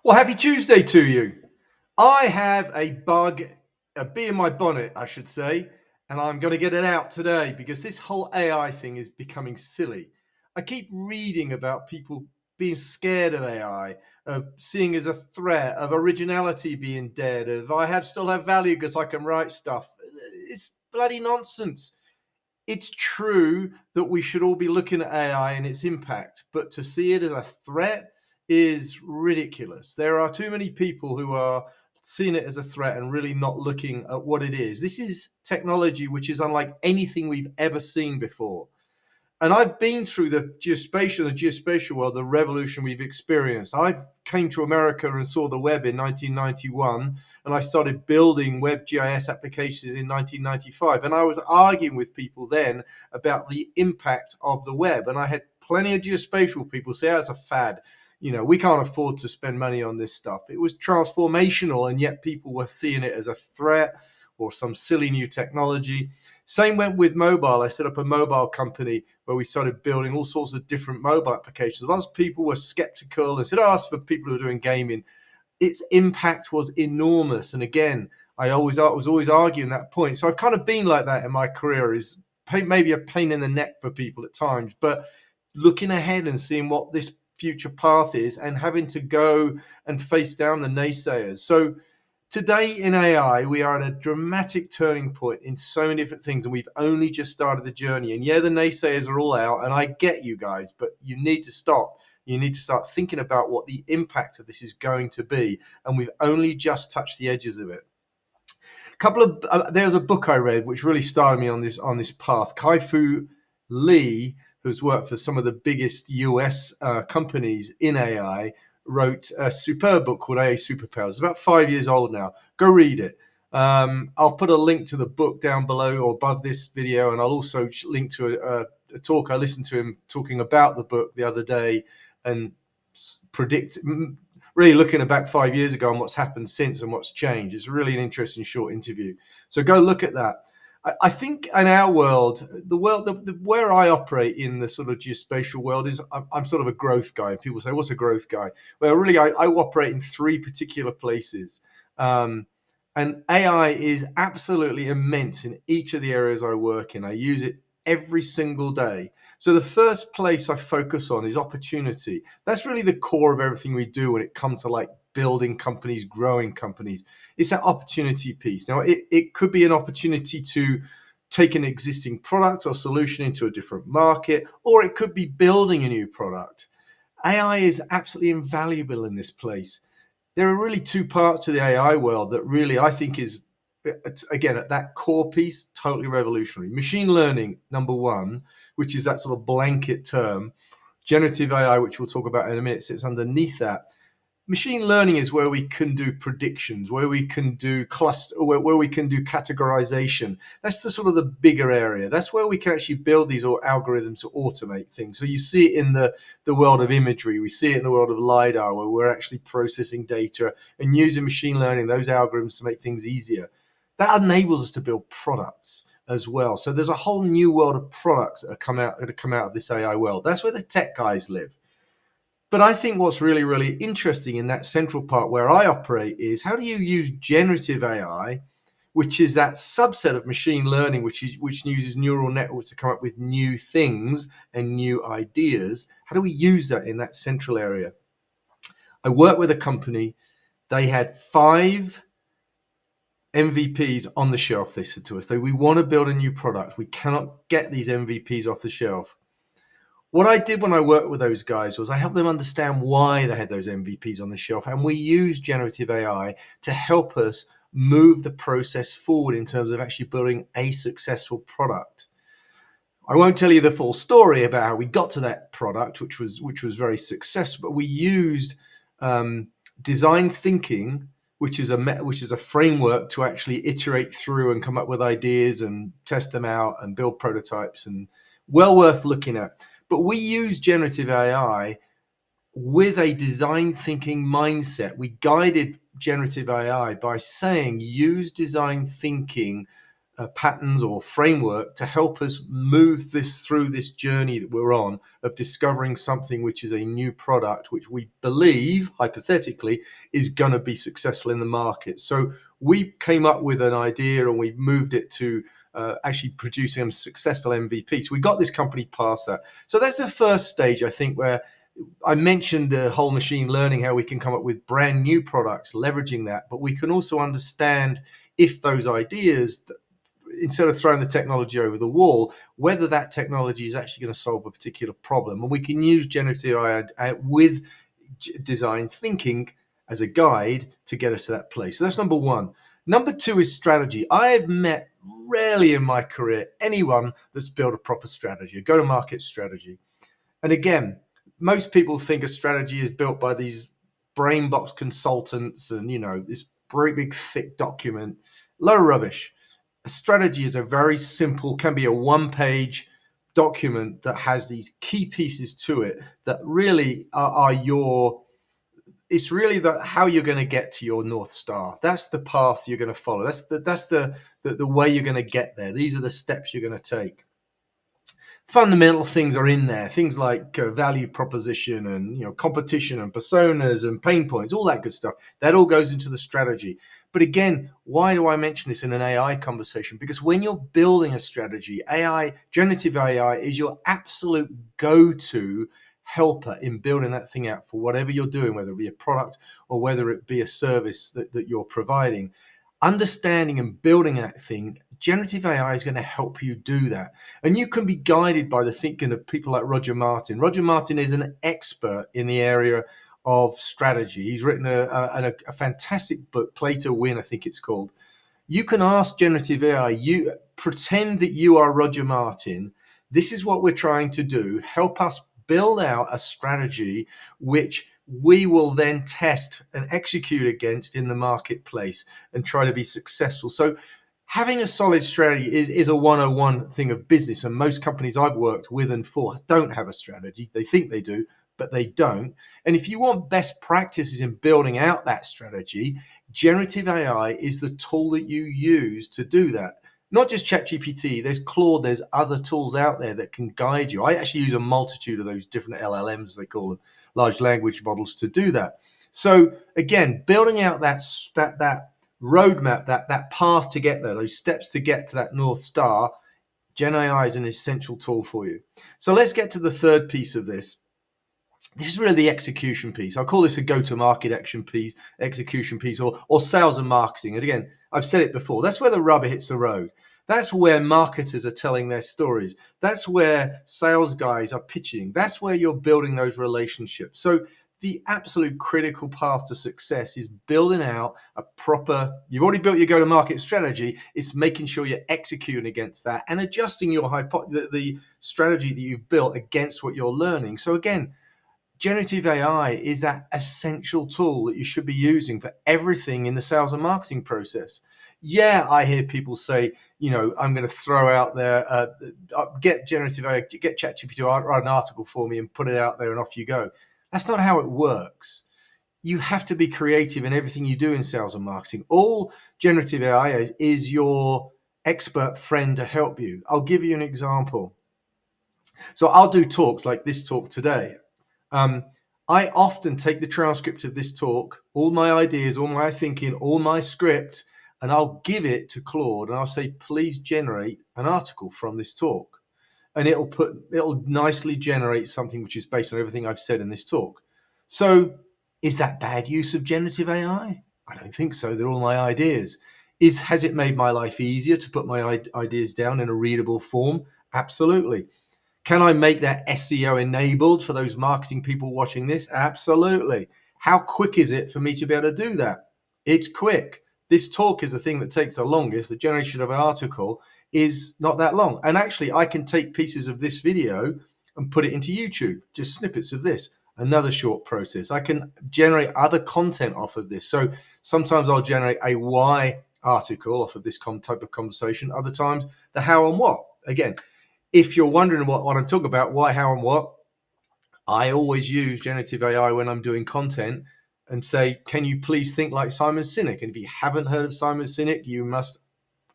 Well, happy Tuesday to you. I have a bug, a bee in my bonnet, I should say, and I'm going to get it out today because this whole AI thing is becoming silly. I keep reading about people being scared of AI, of seeing as a threat, of originality being dead, of still have value because I can write stuff. It's bloody nonsense. It's true that we should all be looking at AI and its impact, but to see it as a threat is ridiculous. There are too many people who are seeing it as a threat and really not looking at what it is. This is technology which is unlike anything we've ever seen before. And I've been through the geospatial world, the revolution we've experienced. I came to America and saw the web in 1991, and I started building web GIS applications in 1995. And I was arguing with people then about the impact of the web. And I had plenty of geospatial people say, "Oh, it's a fad. We can't afford to spend money on this stuff." It was transformational, and yet people were seeing it as a threat or some silly new technology. Same went with mobile. I set up a mobile company where we started building all sorts of different mobile applications. Lots of people were skeptical and said, "Oh, it's for people who are doing gaming." Its impact was enormous. And again, I was always arguing that point. So I've kind of been like that in my career, is maybe a pain in the neck for people at times, but looking ahead and seeing what this future path is and having to go and face down the naysayers. So today in AI, we are at a dramatic turning point in so many different things, and we've only just started the journey. And yeah, the naysayers are all out, and I get you guys, but you need to stop. You need to start thinking about what the impact of this is going to be, and we've only just touched the edges of it. There's a book I read which really started me on this path. Kai-Fu Lee, who's worked for some of the biggest US companies in AI, wrote a superb book called AI Superpowers. It's about 5 years old now. Go read it. I'll put a link to the book down below or above this video, and I'll also link to a talk I listened to him talking about the book the other day and predict really looking back 5 years ago and what's happened since and what's changed. It's really an interesting short interview. So go look at that. I think in our world, where I operate in the sort of geospatial world is I'm sort of a growth guy. People say, "What's a growth guy?" Well, really, I operate in three particular places. And AI is absolutely immense in each of the areas I work in. I use it every single day. So the first place I focus on is opportunity. That's really the core of everything we do when it comes to like building companies, growing companies. It's that opportunity piece. Now, it could be an opportunity to take an existing product or solution into a different market, or it could be building a new product. AI is absolutely invaluable in this place. There are really two parts to the AI world that really I think is, again, at that core piece, totally revolutionary. Machine learning, number one, which is that sort of blanket term. Generative AI, which we'll talk about in a minute, sits underneath that. Machine learning is where we can do predictions, where we can do where we can do categorization. That's the sort of the bigger area. That's where we can actually build these algorithms to automate things. So you see it in the world of imagery. We see it in the world of LiDAR, where we're actually processing data and using machine learning, those algorithms, to make things easier. That enables us to build products as well. So there's a whole new world of products that come out of this AI world. That's where the tech guys live. But I think what's really, really interesting in that central part where I operate is, how do you use generative AI, which is that subset of machine learning, which uses neural networks to come up with new things and new ideas. How do we use that in that central area? I work with a company. They had 5 MVPs on the shelf. They said to us, we want to build a new product. We cannot get these MVPs off the shelf. What I did when I worked with those guys was I helped them understand why they had those MVPs on the shelf, and we used generative AI to help us move the process forward in terms of actually building a successful product. I won't tell you the full story about how we got to that product, which was very successful, but we used design thinking, which is a framework to actually iterate through and come up with ideas and test them out and build prototypes, and well worth looking at. But we use generative AI with a design thinking mindset. We guided generative AI by saying, use design thinking patterns or framework to help us move this through this journey that we're on of discovering something which is a new product, which we believe, hypothetically, is going to be successful in the market. So we came up with an idea and we moved it to actually producing a successful MVP. So we got this company past that. So that's the first stage, I think, where I mentioned the whole machine learning, how we can come up with brand new products, leveraging that, but we can also understand if those ideas, instead of throwing the technology over the wall, whether that technology is actually going to solve a particular problem. And we can use generative AI with design thinking as a guide to get us to that place. So that's number one. Number two is strategy. I have met rarely in my career anyone that's built a proper strategy, a go-to-market strategy. And again, most people think a strategy is built by these brain box consultants and, this very big, thick document. Load of rubbish. A strategy is a very simple, can be a one-page document that has these key pieces to it that really are it's really how you're going to get to your North Star. That's the path you're going to follow. That's the way you're going to get there. These are the steps you're going to take. Fundamental things are in there, things like value proposition and competition and personas and pain points, all that good stuff. That all goes into the strategy. But again, why do I mention this in an AI conversation? Because when you're building a strategy, generative AI is your absolute go-to helper in building that thing out for whatever you're doing, whether it be a product or whether it be a service that you're providing. Understanding and building that thing, generative AI is going to help you do that. And you can be guided by the thinking of people like Roger Martin. Roger Martin is an expert in the area of strategy. He's written a fantastic book, Play to Win, I think it's called. You can ask generative AI, you pretend that you are Roger Martin. This is what we're trying to do. Help us build out a strategy which we will then test and execute against in the marketplace and try to be successful. So having a solid strategy is a 101 thing of business. And most companies I've worked with and for don't have a strategy. They think they do, but they don't. And if you want best practices in building out that strategy, generative AI is the tool that you use to do that. Not just ChatGPT, there's Claude, there's other tools out there that can guide you. I actually use a multitude of those different LLMs, they call them, large language models, to do that. So again, building out that roadmap, that path to get there, those steps to get to that North Star, Gen AI is an essential tool for you. So let's get to the third piece of this. This is really the execution piece. I call this a go-to-market execution piece, or sales and marketing. And again, I've said it before, that's where the rubber hits the road. That's where marketers are telling their stories. That's where sales guys are pitching. That's where you're building those relationships. So the absolute critical path to success is building out a proper, you've already built your go-to-market strategy. It's making sure you're executing against that and adjusting the strategy that you've built against what you're learning. So again, generative AI is that essential tool that you should be using for everything in the sales and marketing process. Yeah, I hear people say, I'm going to throw out there, get generative AI, get ChatGPT to write an article for me and put it out there and off you go. That's not how it works. You have to be creative in everything you do in sales and marketing. All generative AI is your expert friend to help you. I'll give you an example. So I'll do talks like this talk today. I often take the transcript of this talk, all my ideas, all my thinking, all my script, and I'll give it to Claude and I'll say, please generate an article from this talk. And it'll nicely generate something which is based on everything I've said in this talk. So is that bad use of generative AI? I don't think so. They're all my ideas. Has it made my life easier to put my ideas down in a readable form? Absolutely. Can I make that SEO enabled for those marketing people watching this? Absolutely. How quick is it for me to be able to do that? It's quick. This talk is the thing that takes the longest. The generation of an article is not that long. And actually, I can take pieces of this video and put it into YouTube, just snippets of this. Another short process. I can generate other content off of this. So sometimes I'll generate a why article off of this type of conversation. Other times, the how and what. Again, if you're wondering what I'm talking about, why, how, and what, I always use generative AI when I'm doing content and say, can you please think like Simon Sinek? And if you haven't heard of Simon Sinek, you must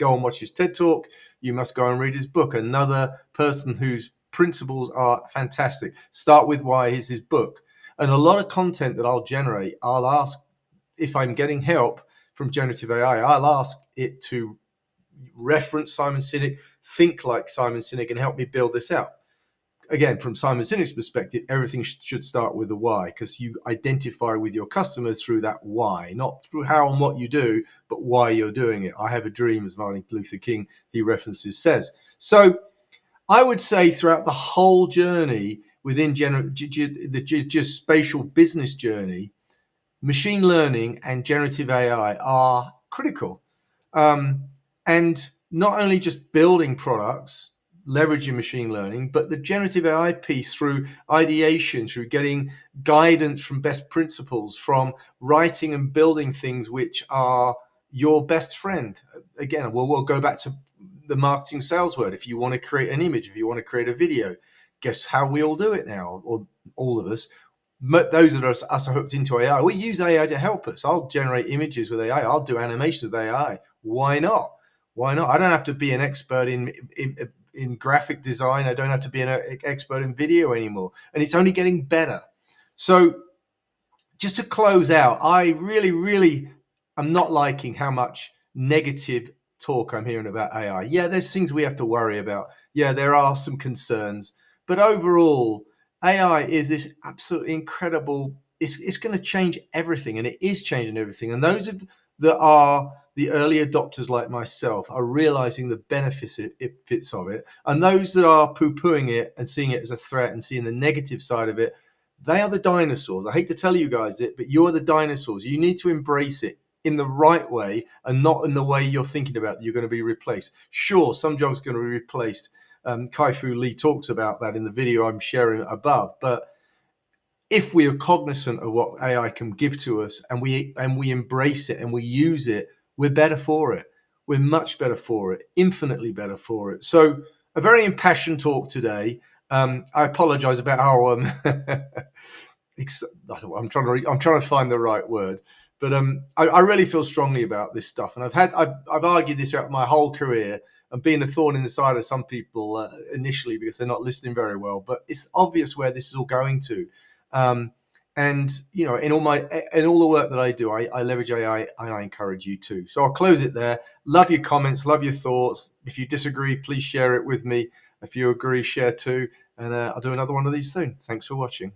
go and watch his TED Talk. You must go and read his book. Another person whose principles are fantastic. Start with Why. Here's his book. And a lot of content that I'll generate, I'll ask, if I'm getting help from generative AI, I'll ask it to reference Simon Sinek, think like Simon Sinek, and help me build this out. Again, from Simon Sinek's perspective, everything should start with the why, because you identify with your customers through that why, not through how and what you do, but why you're doing it. I have a dream, as Martin Luther King, he references, says. So I would say throughout the whole journey within the spatial business journey, machine learning and generative AI are critical. And not only just building products, leveraging machine learning, but the generative AI piece through ideation, through getting guidance from best principles, from writing and building things which are your best friend. Again, we'll go back to the marketing sales word. If you want to create an image, if you want to create a video, guess how we all do it now, or all of us. Those of us are hooked into AI. We use AI to help us. I'll generate images with AI. I'll do animation with AI. Why not? Why not? I don't have to be an expert in graphic design. I don't have to be an expert in video anymore. And it's only getting better. So just to close out, I really am not liking how much negative talk I'm hearing about AI. Yeah, there's things we have to worry about. Yeah, there are some concerns. But overall, AI is this absolutely incredible, it's going to change everything, and it is changing everything. And those that are the early adopters like myself are realizing the benefits of it. And those that are poo-pooing it and seeing it as a threat and seeing the negative side of it, they are the dinosaurs. I hate to tell you guys it, but you're the dinosaurs. You need to embrace it in the right way and not in the way you're thinking about that you're going to be replaced. Sure, some jobs are going to be replaced. Kai-Fu Lee talks about that in the video I'm sharing above. But if we are cognizant of what AI can give to us and we embrace it and we use it, we're better for it. We're much better for it, infinitely better for it. So a very impassioned talk today. I apologize about how I'm trying to find the right word, but I really feel strongly about this stuff, and I've argued this throughout my whole career, and being a thorn in the side of some people initially because they're not listening very well. But it's obvious where this is all going to, and you know, in all the work that I do, I leverage AI, and I encourage you to. So I'll close it there. Love your comments, love your thoughts. If you disagree, please share it with me. If you agree, share too, and I'll do another one of these soon. Thanks for watching.